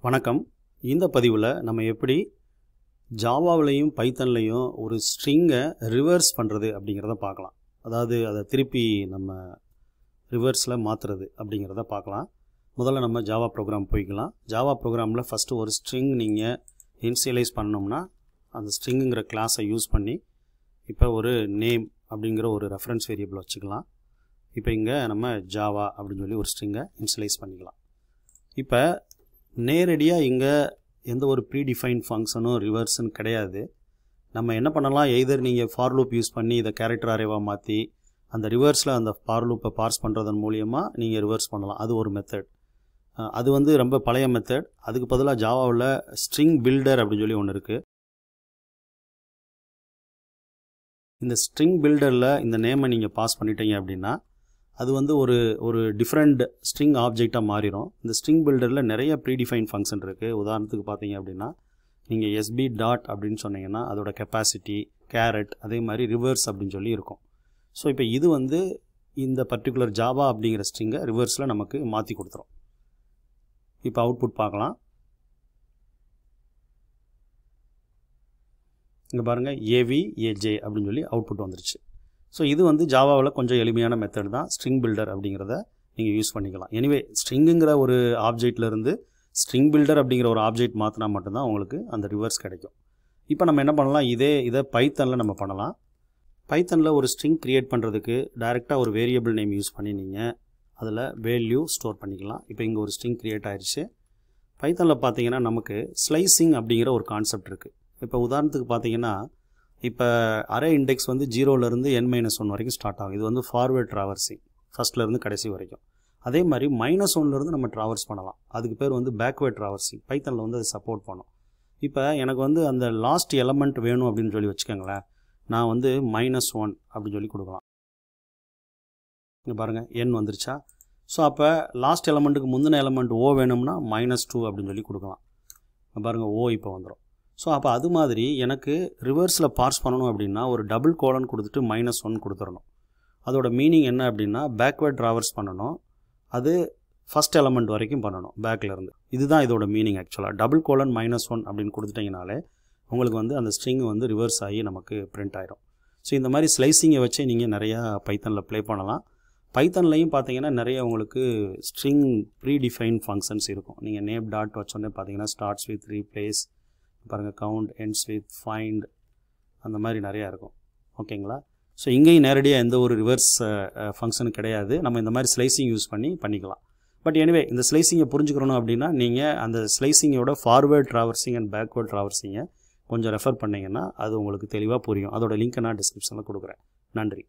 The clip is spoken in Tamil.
வணக்கம். இந்த பதிவில் நம்ம எப்படி ஜாவாவிலையும் பைத்தன்லையும் ஒரு ஸ்ட்ரிங்கை ரிவர்ஸ் பண்ணுறது அப்படிங்கிறத பார்க்கலாம். அதாவது அதை திருப்பி நம்ம ரிவர்ஸில் மாற்றுறது அப்படிங்கிறத பார்க்கலாம். முதல்ல நம்ம ஜாவா ப்ரோக்ராம் போய்க்கலாம். ஜாவா ப்ரோக்ராமில் ஃபஸ்ட்டு ஒரு ஸ்ட்ரிங் நீங்கள் இனிஷியலைஸ் பண்ணோம்னா அந்த ஸ்ட்ரிங்குங்கிற கிளாஸை யூஸ் பண்ணி இப்போ ஒரு நேம் அப்படிங்கிற ஒரு ரெஃபரன்ஸ் வேரியபிள் வச்சுக்கலாம். இப்போ இங்கே நம்ம ஜாவா அப்படின்னு சொல்லி ஒரு ஸ்ட்ரிங்கை இனிஷியலைஸ் பண்ணிக்கலாம். இப்போ நேரடியாக இங்கே எந்த ஒரு ப்ரீடிஃபைன் ஃபங்க்ஷனும் ரிவர்ஸுன்னு கிடையாது. நம்ம என்ன பண்ணலாம், எய்தர் நீங்கள் ஃபார் லூப் யூஸ் பண்ணி இதை கேரக்டர் அரேவாக மாற்றி அந்த ரிவர்ஸில் அந்த ஃபார் லூப்பை பார்ஸ் பண்ணுறதன் மூலியமாக நீங்கள் ரிவர்ஸ் பண்ணலாம். அது ஒரு மெத்தட். அது ரொம்ப பழைய மெத்தட். அதுக்கு பதிலாக ஜாவாவில் ஸ்ட்ரிங் பில்டர் அப்படின்னு சொல்லி ஒன்று இருக்குது. இந்த ஸ்ட்ரிங் பில்டரில் இந்த நேமை நீங்கள் பாஸ் பண்ணிட்டீங்க அப்படின்னா அது ஒரு டிஃப்ரெண்ட் ஸ்ட்ரிங் ஆப்ஜெக்டாக மாறிடும். இந்த ஸ்ட்ரிங் பில்டரில் நிறைய ப்ரீடிஃபைன் ஃபங்க்ஷன் இருக்குது. உதாரணத்துக்கு பார்த்தீங்க அப்படின்னா நீங்கள் எஸ்பி டாட் அப்படின்னு சொன்னீங்கன்னா அதோட கெப்பாசிட்டி, கேரட், அதே மாதிரி ரிவர்ஸ் அப்படின்னு சொல்லி இருக்கும். ஸோ இப்போ இது இந்த பர்டிகுலர் ஜாவா அப்படிங்கிற ஸ்ட்ரிங்கை ரிவர்ஸில் நமக்கு மாற்றி கொடுத்துரும். இப்போ அவுட்புட் பார்க்கலாம். இங்கே பாருங்கள், ஏவிஏஜே அப்படின்னு சொல்லி அவுட்புட் வந்துருச்சு. ஸோ இது ஜாவாவில் கொஞ்சம் எளிமையான மெத்தட் தான். ஸ்ட்ரிங் பில்டர் அப்படிங்கிறத நீங்கள் யூஸ் பண்ணிக்கலாம். எனிவே ஸ்ட்ரிங்குங்கிற ஒரு ஆப்ஜெக்ட்லேருந்து ஸ்ட்ரிங் பில்டர் அப்படிங்கிற ஒரு ஆப்ஜெக்ட் மாற்றினா மட்டும்தான் உங்களுக்கு அந்த ரிவர்ஸ் கிடைக்கும். இப்போ நம்ம என்ன பண்ணலாம், இதை பைத்தனில் நம்ம பண்ணலாம். பைத்தனில் ஒரு ஸ்ட்ரிங் க்ரியேட் பண்ணுறதுக்கு டைரெக்டாக ஒரு வேரியபிள் நேம் யூஸ் பண்ணி நீங்கள் அதில் வேல்யூ ஸ்டோர் பண்ணிக்கலாம். இப்போ இங்கே ஒரு ஸ்ட்ரிங் க்ரியேட் ஆயிடுச்சு. பைத்தனில் பார்த்தீங்கன்னா நமக்கு ஸ்லைசிங் அப்படிங்கிற ஒரு கான்செப்ட் இருக்குது. இப்போ உதாரணத்துக்கு பார்த்தீங்கன்னா இப்போ அரே இண்டெக்ஸ் 0லேருந்து n-1 வரைக்கும் ஸ்டார்ட் ஆகும். இது ஃபார்வேர்ட் ட்ராவர்சிங், ஃபஸ்ட்லேருந்து கடைசி வரைக்கும். அதே மாதிரி -1லேருந்து நம்ம ட்ராவர்ஸ் பண்ணலாம். அதுக்கு பேர் பேக்வேர்ட் ட்ராவர்சிங். பைத்தனில் அது சப்போர்ட் பண்ணும். இப்போ எனக்கு அந்த லாஸ்ட் எலமெண்ட் வேணும் அப்படின்னு சொல்லி வச்சுக்கோங்களேன். நான் -1 அப்படின்னு சொல்லி கொடுக்கலாம். இங்கே பாருங்கள், n வந்துருச்சா. ஸோ அப்போ லாஸ்ட் எலமெண்ட்டுக்கு முந்தின எலமெண்ட் O வேணும்னா -2 அப்படின்னு சொல்லி கொடுக்கலாம். பாருங்கள், O இப்போ வந்துடும். ஸோ அப்போ அது மாதிரி எனக்கு ரிவர்ஸில் பார்ஸ் பண்ணணும் அப்படின்னா ஒரு டபுள் கோலன் கொடுத்துட்டு -1 கொடுத்துடணும். அதோட மீனிங் என்ன அப்படின்னா பேக்வேர்ட் ட்ராவர்ஸ் பண்ணணும். அது ஃபஸ்ட் எலமெண்ட் வரைக்கும் பண்ணணும் பேக்லேருந்து. இதுதான் இதோட மீனிங். ஆக்சுவலாக டபுள் கோலன் -1 அப்படின்னு கொடுத்துட்டிங்கனாலே உங்களுக்கு அந்த ஸ்ட்ரிங் ரிவர்ஸ் ஆகி நமக்கு பிரிண்ட் ஆகிடும். ஸோ இந்த மாதிரி ஸ்லைசிங்கை வச்சு நீங்கள் நிறையா பைத்தனில் ப்ளே பண்ணலாம். பைத்தன்லையும் பார்த்தீங்கன்னா நிறைய உங்களுக்கு ஸ்ட்ரிங் ப்ரீடிஃபைன் ஃபங்க்ஷன்ஸ் இருக்கும். நீங்கள் நேம் டாட் வச்சோன்னே பார்த்தீங்கன்னா ஸ்டார்ட்ஸ் வித் ரீப்ளேஸ், பாருங்கள் கவுண்ட், எண்ட்ஸ் வித், ஃபைண்ட், அந்த மாதிரி நிறையா இருக்கும். ஓகேங்களா. ஸோ இங்கேயும் நேரடியாக எந்த ஒரு ரிவர்ஸ் ஃபங்க்ஷனும் கிடையாது. நம்ம இந்த மாதிரி ஸ்லைசிங் யூஸ் பண்ணிக்கலாம். பட் எனிவே இந்த ஸ்லைசிங்கை புரிஞ்சுக்கணும் அப்படின்னா நீங்கள் அந்த ஸ்லைசிங்கோட ஃபார்வேர்ட் ட்ராவர்சிங் அண்ட் பேக்வேர்ட் ட்ராவர்சிங்கை கொஞ்சம் ரெஃபர் பண்ணிங்கன்னா அது உங்களுக்கு தெளிவாக புரியும். அதோட லிங்க்கை நான் டிஸ்கிரிப்ஷனில் கொடுக்குறேன். நன்றி.